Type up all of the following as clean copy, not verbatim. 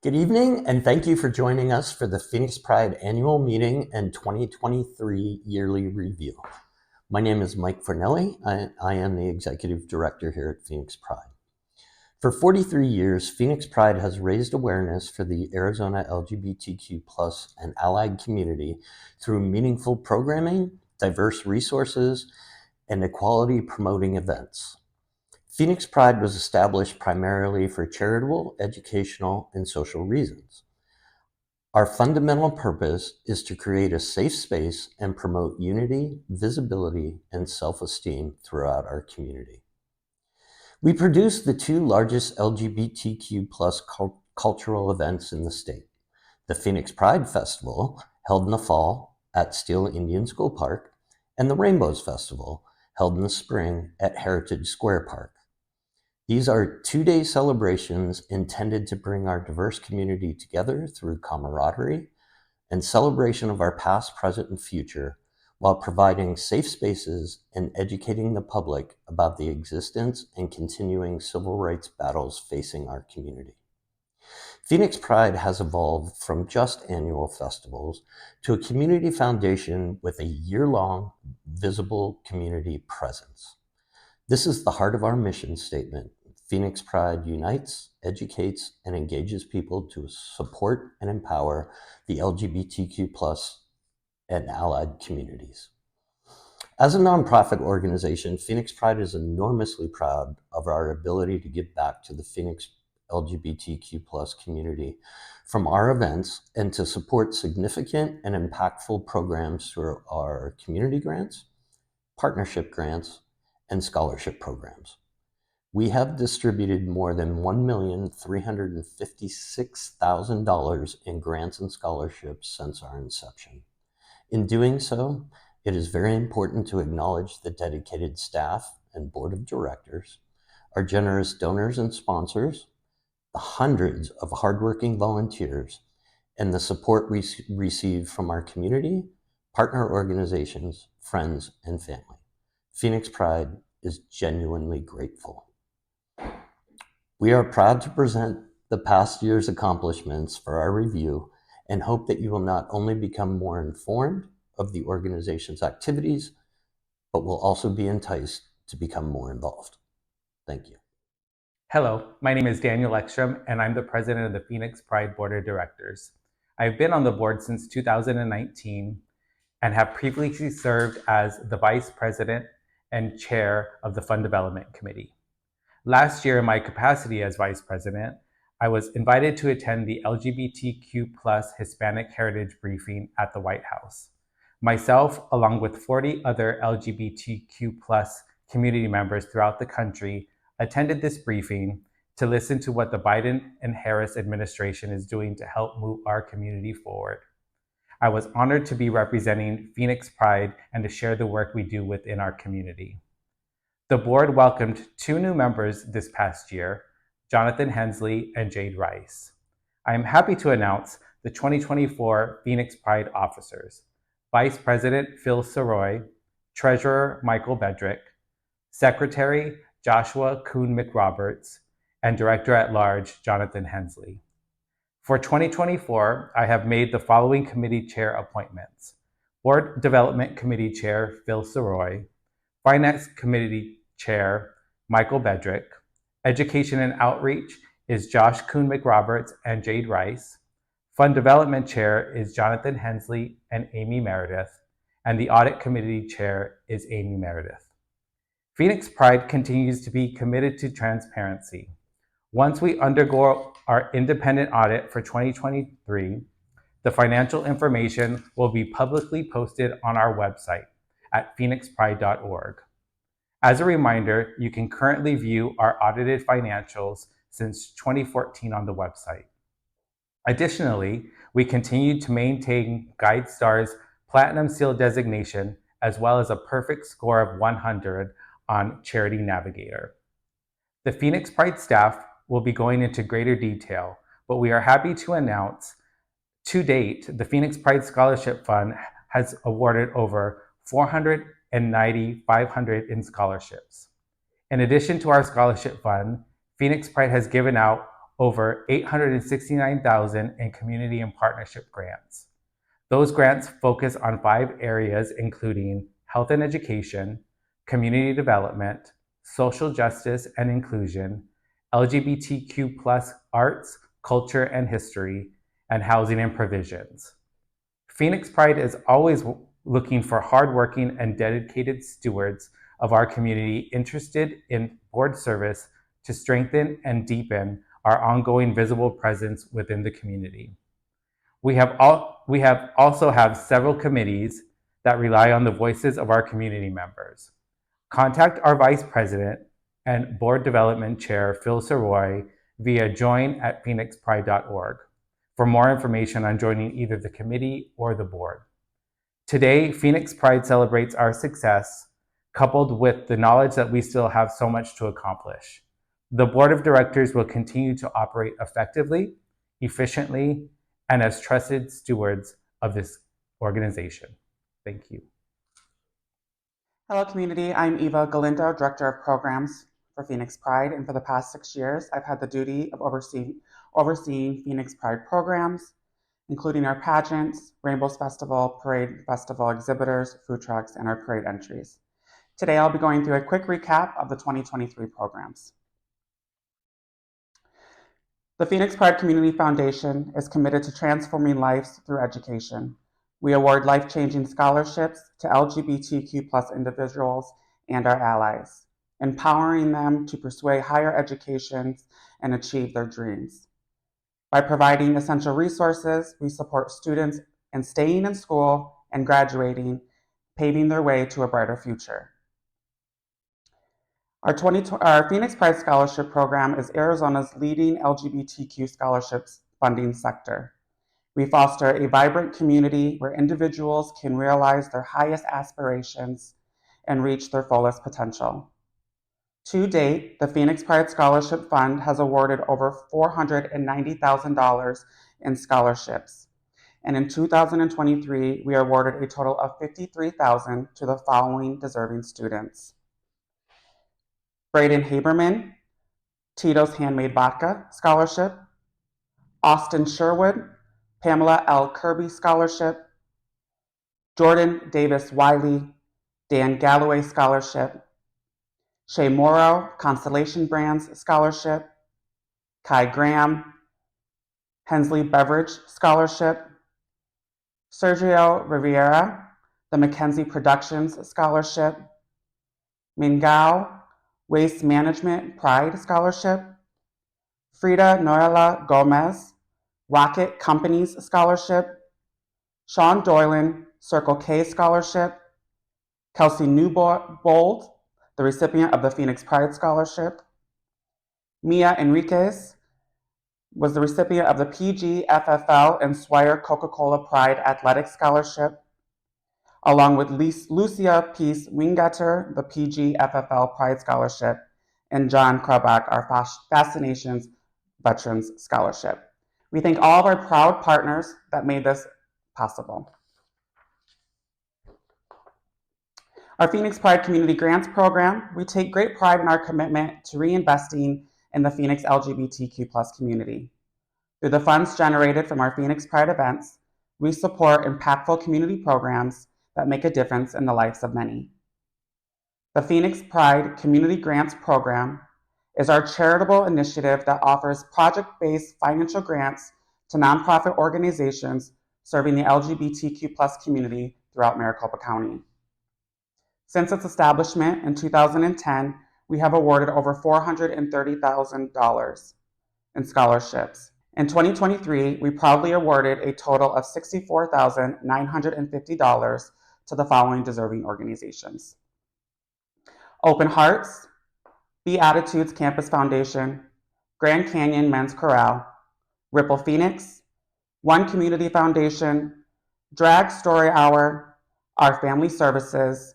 Good evening, and thank you for joining us for the Phoenix Pride Annual Meeting and 2023 Yearly Review. My name is Mike Fornelli. I am the Executive Director here at Phoenix Pride. For 43 years, Phoenix Pride has raised awareness for the Arizona LGBTQ+ and allied community through meaningful programming, diverse resources, and equality-promoting events. Phoenix Pride was established primarily for charitable, educational, and social reasons. Our fundamental purpose is to create a safe space and promote unity, visibility, and self-esteem throughout our community. We produce the two largest LGBTQ+ cultural events in the state: the Phoenix Pride Festival, held in the fall at Steele Indian School Park, and the Rainbows Festival, held in the spring at Heritage Square Park. These are two-day celebrations intended to bring our diverse community together through camaraderie and celebration of our past, present, and future, while providing safe spaces and educating the public about the existence and continuing civil rights battles facing our community. Phoenix Pride has evolved from just annual festivals to a community foundation with a year-long, visible community presence. This is the heart of our mission statement. Phoenix Pride unites, educates, and engages people to support and empower the LGBTQ+ and allied communities. As a nonprofit organization, Phoenix Pride is enormously proud of our ability to give back to the Phoenix LGBTQ+ community from our events and to support significant and impactful programs through our community grants, partnership grants, and scholarship programs. We have distributed more than $1,356,000 in grants and scholarships since our inception. In doing so, it is very important to acknowledge the dedicated staff and board of directors, our generous donors and sponsors, the hundreds of hardworking volunteers, and the support we receive from our community, partner organizations, friends, and family. Phoenix Pride is genuinely grateful. We are proud to present the past year's accomplishments for our review and hope that you will not only become more informed of the organization's activities, but will also be enticed to become more involved. Thank you. Hello, my name is Daniel Ekstrom, and I'm the president of the Phoenix Pride Board of Directors. I've been on the board since 2019 and have previously served as the vice president and chair of the Fund Development Committee. Last year, in my capacity as vice president, I was invited to attend the LGBTQ+ Hispanic Heritage Briefing at the White House. Myself, along with 40 other LGBTQ+ community members throughout the country, attended this briefing to listen to what the Biden and Harris administration is doing to help move our community forward. I was honored to be representing Phoenix Pride and to share the work we do within our community. The board welcomed two new members this past year, Jonathan Hensley and Jade Rice. I am happy to announce the 2024 Phoenix Pride officers: Vice President Phil Soroy, Treasurer Michael Bedrick, Secretary Joshua Kuhn McRoberts, and Director at Large Jonathan Hensley. For 2024, I have made the following committee chair appointments: Board Development Committee Chair Phil Soroy, Finance Committee Chair Michael Bedrick, Education and Outreach is Josh Kuhn McRoberts and Jade Rice, Fund Development Chair is Jonathan Hensley and Amy Meredith, and the Audit Committee Chair is Amy Meredith. Phoenix Pride continues to be committed to transparency. Once we undergo our independent audit for 2023, the financial information will be publicly posted on our website at phoenixpride.org. As a reminder, you can currently view our audited financials since 2014 on the website. Additionally, we continue to maintain GuideStar's Platinum Seal designation, as well as a perfect score of 100 on Charity Navigator. The Phoenix Pride staff will be going into greater detail, but we are happy to announce, to date, the Phoenix Pride Scholarship Fund has awarded over $490,500 in scholarships. In addition to our scholarship fund, Phoenix Pride has given out over $869,000 in community and partnership grants. Those grants focus on 5 areas, including health and education, community development, social justice and inclusion, LGBTQ+ arts, culture and history, and housing and provisions. Phoenix Pride is always looking for hardworking and dedicated stewards of our community interested in board service to strengthen and deepen our ongoing visible presence within the community. We also have several committees that rely on the voices of our community members. Contact our Vice President and Board Development Chair, Phil Soroy, via join@phoenixpride.org for more information on joining either the committee or the board. Today, Phoenix Pride celebrates our success, coupled with the knowledge that we still have so much to accomplish. The Board of Directors will continue to operate effectively, efficiently, and as trusted stewards of this organization. Thank you. Hello, community. I'm Eva Galindo, Director of Programs for Phoenix Pride, and for the past 6 years, I've had the duty of overseeing Phoenix Pride programs, including our pageants, Rainbows Festival, Parade Festival exhibitors, food trucks, and our parade entries. Today, I'll be going through a quick recap of the 2023 programs. The Phoenix Pride Community Foundation is committed to transforming lives through education. We award life-changing scholarships to LGBTQ+ individuals and our allies, empowering them to pursue higher educations and achieve their dreams. By providing essential resources, we support students in staying in school and graduating, paving their way to a brighter future. Our Phoenix Pride Scholarship Program is Arizona's leading LGBTQ scholarships funding sector. We foster a vibrant community where individuals can realize their highest aspirations and reach their fullest potential. To date, the Phoenix Pride Scholarship Fund has awarded over $490,000 in scholarships. And in 2023, we awarded a total of $53,000 to the following deserving students: Braden Haberman, Tito's Handmade Vodka Scholarship; Austin Sherwood, Pamela L. Kirby Scholarship; Jordan Davis Wiley, Dan Galloway Scholarship; Shay Morrow, Constellation Brands Scholarship; Kai Graham, Hensley Beverage Scholarship; Sergio Rivera, the Mackenzie Productions Scholarship; Mingao, Waste Management Pride Scholarship; Frida Noela Gomez, Rocket Companies Scholarship; Sean Doylan, Circle K Scholarship; Kelsey Newbold, the recipient of the Phoenix Pride Scholarship; Mia Enriquez was the recipient of the PGFFL and Swire Coca-Cola Pride Athletic Scholarship, along with Lucia Peace Wingetter, the PGFFL Pride Scholarship, and John Krabak, our Fascinations Veterans Scholarship. We thank all of our proud partners that made this possible. Our Phoenix Pride Community Grants Program, we take great pride in our commitment to reinvesting in the Phoenix LGBTQ+ community. Through the funds generated from our Phoenix Pride events, we support impactful community programs that make a difference in the lives of many. The Phoenix Pride Community Grants Program is our charitable initiative that offers project-based financial grants to nonprofit organizations serving the LGBTQ+ community throughout Maricopa County. Since its establishment in 2010, we have awarded over $430,000 in scholarships. In 2023, we proudly awarded a total of $64,950 to the following deserving organizations: Open Hearts, Beatitudes Campus Foundation, Grand Canyon Men's Chorale, Ripple Phoenix, One Community Foundation, Drag Story Hour, Our Family Services,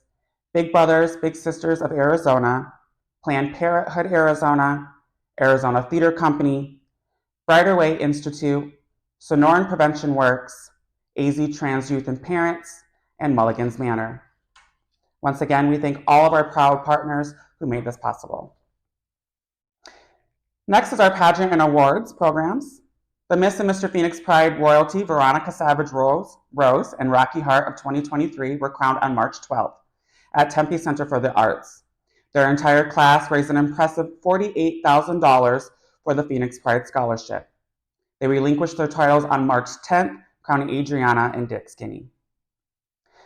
Big Brothers Big Sisters of Arizona, Planned Parenthood Arizona, Arizona Theater Company, Brighter Way Institute, Sonoran Prevention Works, AZ Trans Youth and Parents, and Mulligan's Manor. Once again, we thank all of our proud partners who made this possible. Next is our pageant and awards programs. The Miss and Mr. Phoenix Pride royalty, Veronica Savage Rose and Rocky Hart of 2023 were crowned on March 12th at Tempe Center for the Arts. Their entire class raised an impressive $48,000 for the Phoenix Pride Scholarship. They relinquished their titles on March 10th, crowning Adriana and Dick Skinny.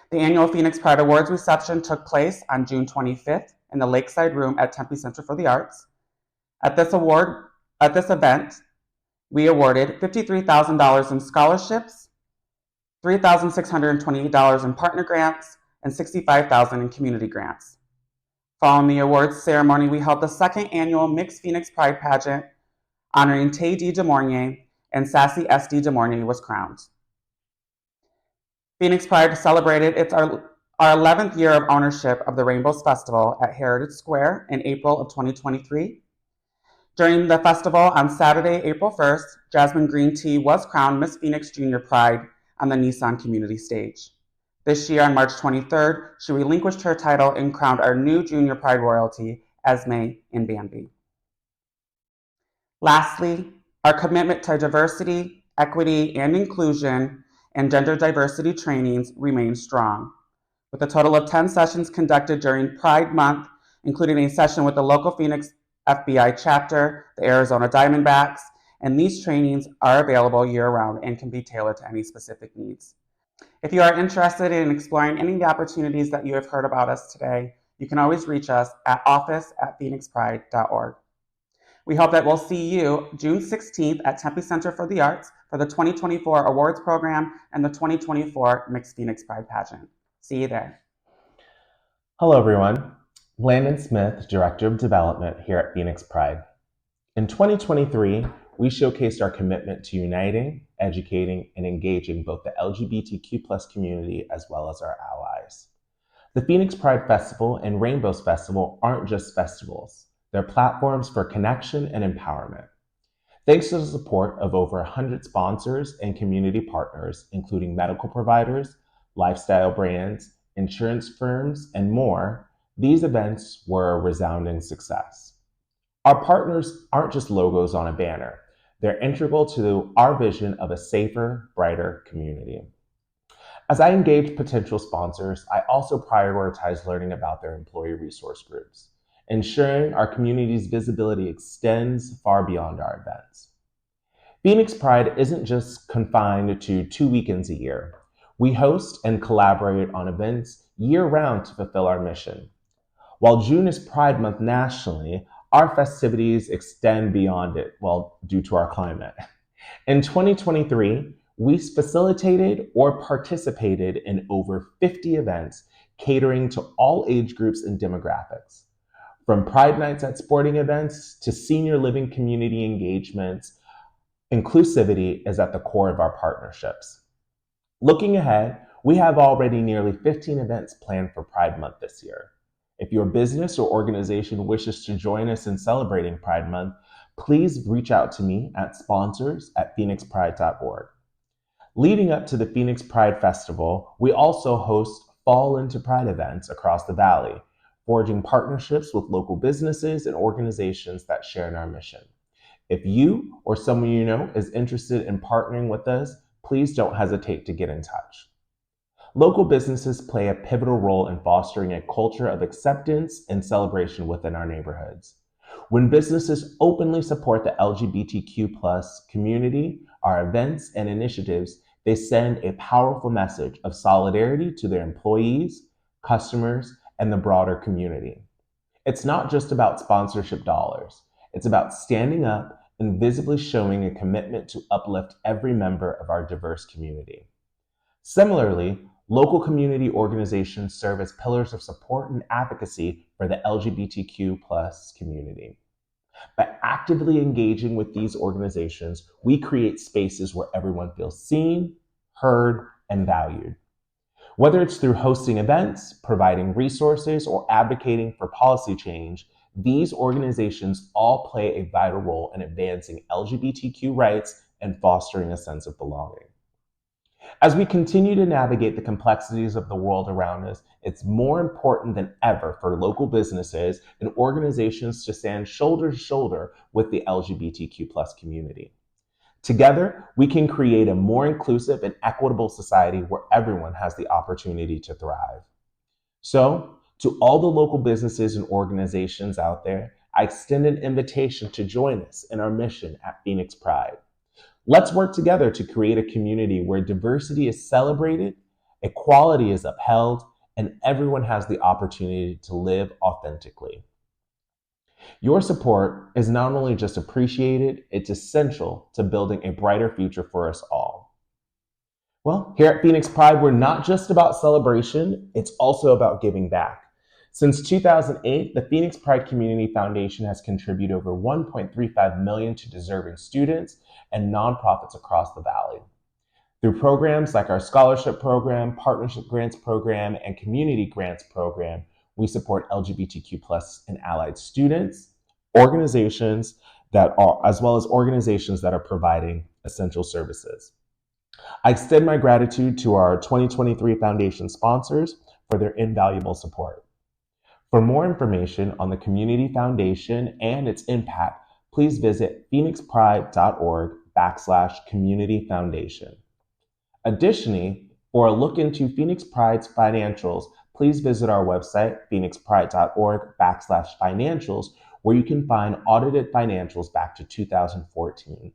The annual Phoenix Pride Awards reception took place on June 25th in the Lakeside Room at Tempe Center for the Arts. At this event, we awarded $53,000 in scholarships, $3,628 in partner grants, and $65,000 in community grants. Following the awards ceremony, we held the second annual Mixed Phoenix Pride pageant, honoring Tay D. DeMornier, and Sassy S. D. DeMornier was crowned. Phoenix Pride celebrated our 11th year of ownership of the Rainbows Festival at Heritage Square in April of 2023. During the festival on Saturday, April 1st, Jasmine Green Tea was crowned Miss Phoenix Junior Pride on the Nissan Community Stage. This year, on March 23rd, she relinquished her title and crowned our new Junior Pride royalty, Esme in Bambi. Lastly, our commitment to diversity, equity, and inclusion and gender diversity trainings remains strong, with a total of 10 sessions conducted during Pride Month, including a session with the local Phoenix FBI chapter, the Arizona Diamondbacks, and these trainings are available year-round and can be tailored to any specific needs. If you are interested in exploring any of the opportunities that you have heard about us today, you can always reach us at office@phoenixpride.org. We hope that we'll see you June 16th at Tempe Center for the Arts for the 2024 Awards Program and the 2024 Mixed Phoenix Pride Pageant. See you there. Hello, everyone. Landon Smith, Director of Development here at Phoenix Pride. In 2023, we showcased our commitment to uniting, educating, and engaging both the LGBTQ+ community as well as our allies. The Phoenix Pride Festival and Rainbows Festival aren't just festivals. They're platforms for connection and empowerment. Thanks to the support of over 100 sponsors and community partners, including medical providers, lifestyle brands, insurance firms, and more, these events were a resounding success. Our partners aren't just logos on a banner. They're integral to our vision of a safer, brighter community. As I engage potential sponsors, I also prioritize learning about their employee resource groups, ensuring our community's visibility extends far beyond our events. Phoenix Pride isn't just confined to 2 weekends a year. We host and collaborate on events year-round to fulfill our mission. While June is Pride Month nationally, our festivities extend beyond it, due to our climate. In 2023, we facilitated or participated in over 50 events catering to all age groups and demographics. From Pride Nights at sporting events to senior living community engagements, inclusivity is at the core of our partnerships. Looking ahead, we have already nearly 15 events planned for Pride Month this year. If your business or organization wishes to join us in celebrating Pride Month, please reach out to me at sponsors@phoenixpride.org. Leading up to the Phoenix Pride Festival, we also host Fall into Pride events across the Valley, forging partnerships with local businesses and organizations that share in our mission. If you or someone you know is interested in partnering with us, please don't hesitate to get in touch. Local businesses play a pivotal role in fostering a culture of acceptance and celebration within our neighborhoods. When businesses openly support the LGBTQ+ community, our events and initiatives, they send a powerful message of solidarity to their employees, customers, and the broader community. It's not just about sponsorship dollars. It's about standing up and visibly showing a commitment to uplift every member of our diverse community. Similarly, local community organizations serve as pillars of support and advocacy for the LGBTQ+ community. By actively engaging with these organizations, we create spaces where everyone feels seen, heard, and valued. Whether it's through hosting events, providing resources, or advocating for policy change, these organizations all play a vital role in advancing LGBTQ rights and fostering a sense of belonging. As we continue to navigate the complexities of the world around us, it's more important than ever for local businesses and organizations to stand shoulder to shoulder with the LGBTQ plus community. Together, we can create a more inclusive and equitable society where everyone has the opportunity to thrive. So, to all the local businesses and organizations out there, I extend an invitation to join us in our mission at Phoenix Pride. Let's work together to create a community where diversity is celebrated, equality is upheld, and everyone has the opportunity to live authentically. Your support is not only just appreciated, it's essential to building a brighter future for us all. Well, here at Phoenix Pride, we're not just about celebration, it's also about giving back. Since 2008, the Phoenix Pride Community Foundation has contributed over $1.35 million to deserving students and nonprofits across the Valley. Through programs like our scholarship program, partnership grants program, and community grants program, we support LGBTQ plus and allied students, organizations as well as organizations that are providing essential services. I extend my gratitude to our 2023 foundation sponsors for their invaluable support. For more information on the Community Foundation and its impact, please visit phoenixpride.org/community foundation. Additionally, for a look into Phoenix Pride's financials, please visit our website, phoenixpride.org/financials, where you can find audited financials back to 2014.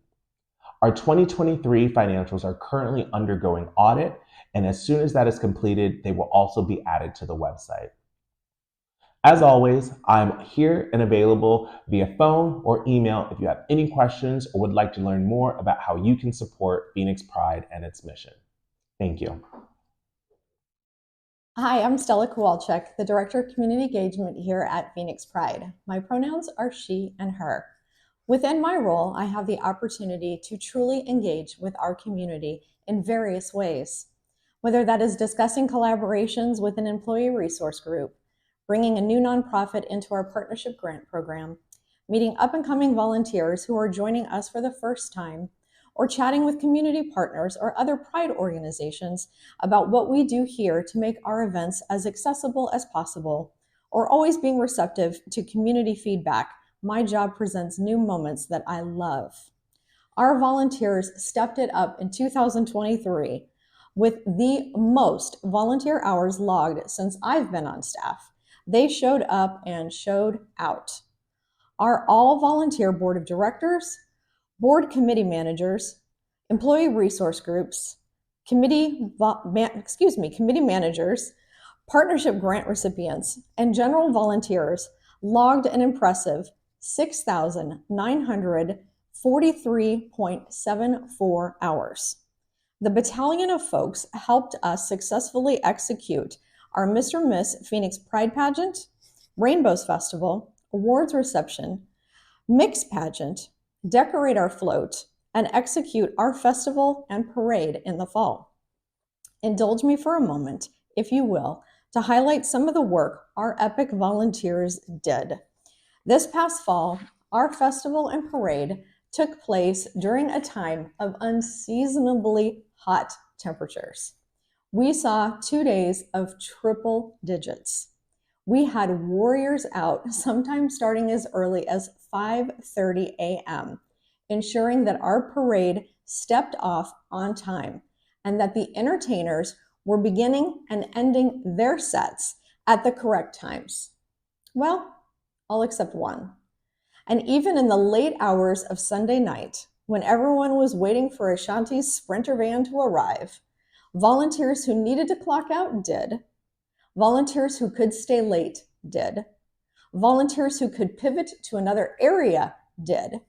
Our 2023 financials are currently undergoing audit, and as soon as that is completed, they will also be added to the website. As always, I'm here and available via phone or email if you have any questions or would like to learn more about how you can support Phoenix Pride and its mission. Thank you. Hi, I'm Stella Kowalczyk, the Director of Community Engagement here at Phoenix Pride. My pronouns are she and her. Within my role, I have the opportunity to truly engage with our community in various ways, whether that is discussing collaborations with an employee resource group, bringing a new nonprofit into our partnership grant program, meeting up-and-coming volunteers who are joining us for the first time, or chatting with community partners or other Pride organizations about what we do here to make our events as accessible as possible, or always being receptive to community feedback. My job presents new moments that I love. Our volunteers stepped it up in 2023 with the most volunteer hours logged since I've been on staff. They showed up and showed out. Our all-volunteer board of directors, board committee managers, employee resource groups, committee managers, partnership grant recipients, and general volunteers logged an impressive 6,943.74 hours. The battalion of folks helped us successfully execute our Mr. Miss Phoenix Pride Pageant, Rainbows Festival, awards reception, mix pageant, decorate our float, and execute our festival and parade in the fall. Indulge me for a moment, if you will, to highlight some of the work our epic volunteers did. This past fall, our festival and parade took place during a time of unseasonably hot temperatures. We saw 2 days of triple digits. We had warriors out, sometimes starting as early as 5:30 a.m., ensuring that our parade stepped off on time and that the entertainers were beginning and ending their sets at the correct times. Well, all except one. And even in the late hours of Sunday night, when everyone was waiting for Ashanti's Sprinter van to arrive, volunteers who needed to clock out did. Volunteers who could stay late did. Volunteers who could pivot to another area did.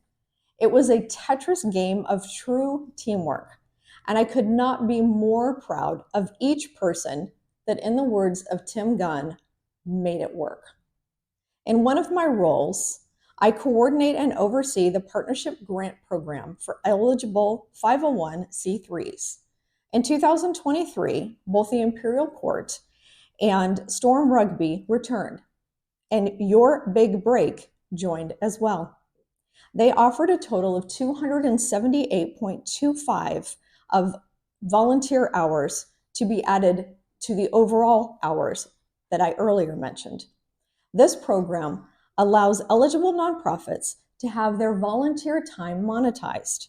It was a Tetris game of true teamwork, and I could not be more proud of each person that, in the words of Tim Gunn, made it work. In one of my roles, I coordinate and oversee the partnership grant program for eligible 501c3s. In 2023, both the Imperial Court and Storm Rugby returned, and Your Big Break joined as well. They offered a total of 278.25 of volunteer hours to be added to the overall hours that I earlier mentioned. This program allows eligible nonprofits to have their volunteer time monetized.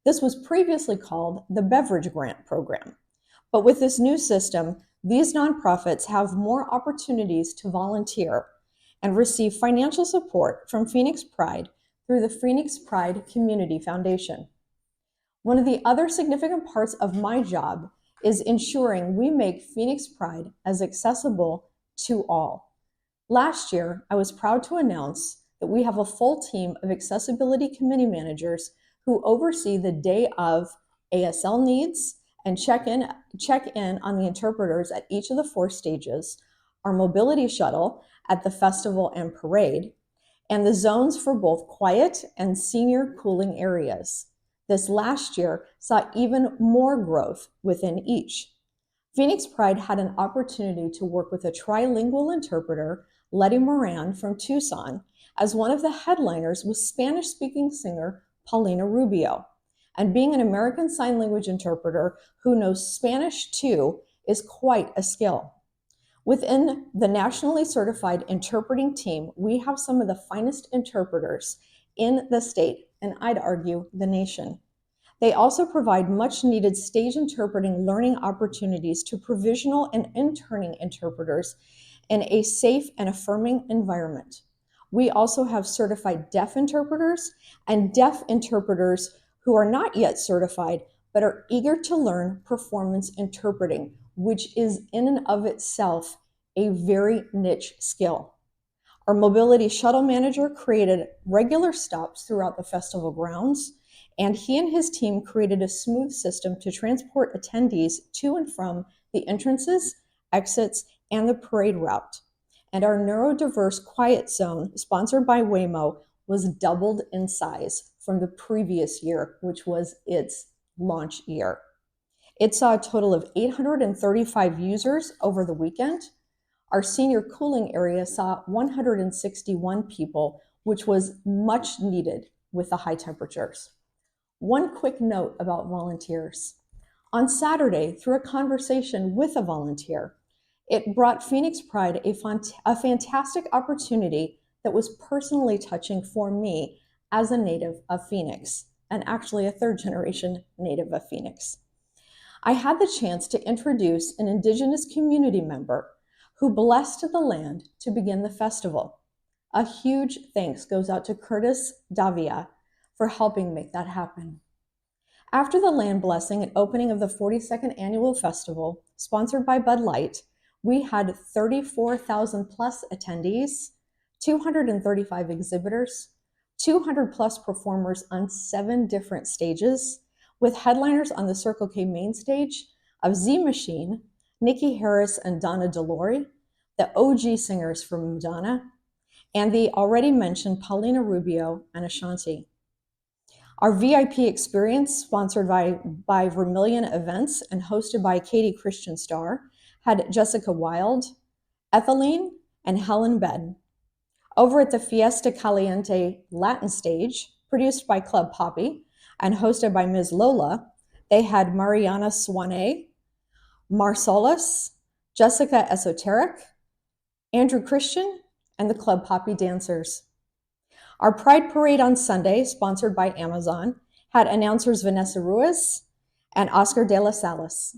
This was previously called the Beverage Grant Program. But with this new system, these nonprofits have more opportunities to volunteer and receive financial support from Phoenix Pride through the Phoenix Pride Community Foundation. One of the other significant parts of my job is ensuring we make Phoenix Pride as accessible to all. Last year, I was proud to announce that we have a full team of accessibility committee managers who oversee the day of ASL needs and check in on the interpreters at each of the 4 stages, our mobility shuttle at the festival and parade, and the zones for both quiet and senior cooling areas. This last year saw even more growth within each. Phoenix Pride had an opportunity to work with a trilingual interpreter, Letty Moran from Tucson, as one of the headliners with Spanish-speaking singer Paulina Rubio. And being an American Sign Language interpreter who knows Spanish too is quite a skill. Within the nationally certified interpreting team, we have some of the finest interpreters in the state, and I'd argue the nation. They also provide much needed stage interpreting learning opportunities to provisional and interning interpreters in a safe and affirming environment. We also have certified deaf interpreters and deaf interpreters who are not yet certified but are eager to learn performance interpreting, which is in and of itself a very niche skill. Our mobility shuttle manager created regular stops throughout the festival grounds, and he and his team created a smooth system to transport attendees to and from the entrances, exits, and the parade route. And our neurodiverse quiet zone, sponsored by Waymo, was doubled in size from the previous year, which was its launch year. It saw a total of 835 users over the weekend. Our senior cooling area saw 161 people, which was much needed with the high temperatures. One quick note about volunteers. On Saturday, through a conversation with a volunteer, it brought Phoenix Pride a fantastic opportunity that was personally touching for me as a native of Phoenix, and actually a 3rd generation native of Phoenix. I had the chance to introduce an Indigenous community member who blessed the land to begin the festival. A huge thanks goes out to Curtis Davia for helping make that happen. After the land blessing and opening of the 42nd annual festival, sponsored by Bud Light, we had 34,000 plus attendees, 235 exhibitors, 200 plus performers on 7 different stages, with headliners on the Circle K main stage of Z Machine, Nikki Harris and Donna DeLore, the OG singers from Madonna, and the already mentioned Paulina Rubio and Ashanti. Our VIP experience, sponsored by Vermilion Events and hosted by Katie Christian Starr, had Jessica Wilde, Ethelene, and Helen Bed. Over at the Fiesta Caliente Latin stage, produced by Club Poppy and hosted by Ms. Lola, they had Mariana Swané, Marsolis, Jessica Esoteric, Andrew Christian, and the Club Poppy dancers. Our Pride Parade on Sunday, sponsored by Amazon, had announcers Vanessa Ruiz and Oscar de la Salas,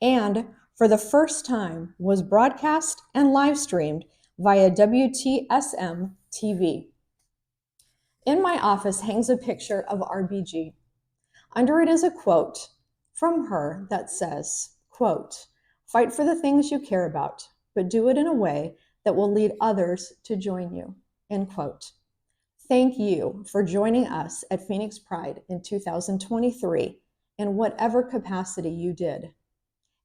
and for the first time was broadcast and live streamed via WTSM TV. In my office hangs a picture of RBG. Under it is a quote from her that says, quote, "Fight for the things you care about, but do it in a way that will lead others to join you," end quote. Thank you for joining us at Phoenix Pride in 2023 in whatever capacity you did.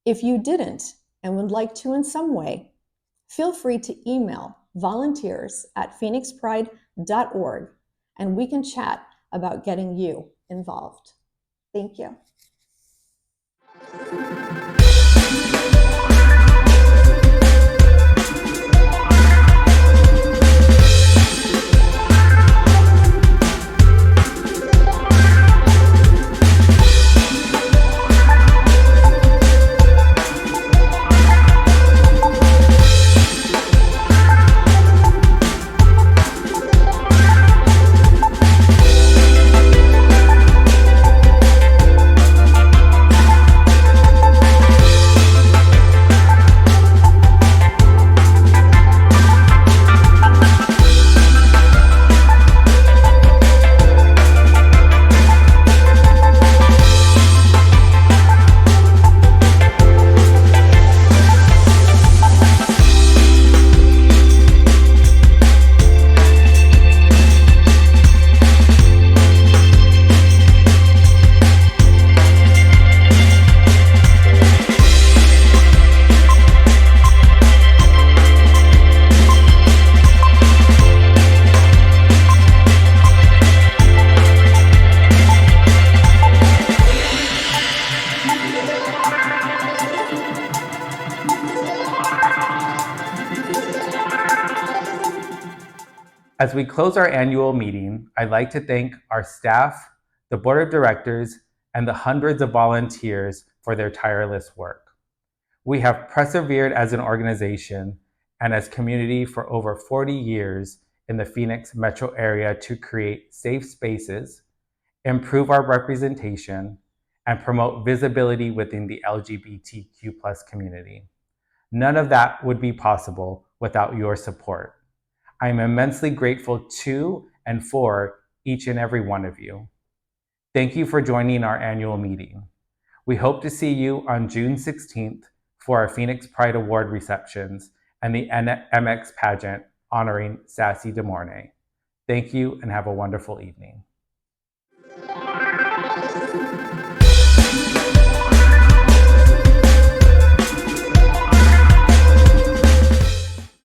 If you didn't and would like to in some way, feel free to email volunteers@phoenixpride.org and we can chat about getting you involved. Thank you. As we close our annual meeting, I'd like to thank our staff, the board of directors, and the hundreds of volunteers for their tireless work. We have persevered as an organization and as community for over 40 years in the Phoenix metro area to create safe spaces, improve our representation, and promote visibility within the LGBTQ+ community. None of that would be possible without your support. I am immensely grateful to and for each and every one of you. Thank you for joining our annual meeting. We hope to see you on June 16th for our Phoenix Pride Award receptions and the MX pageant honoring Sassy DeMornay. Thank you and have a wonderful evening.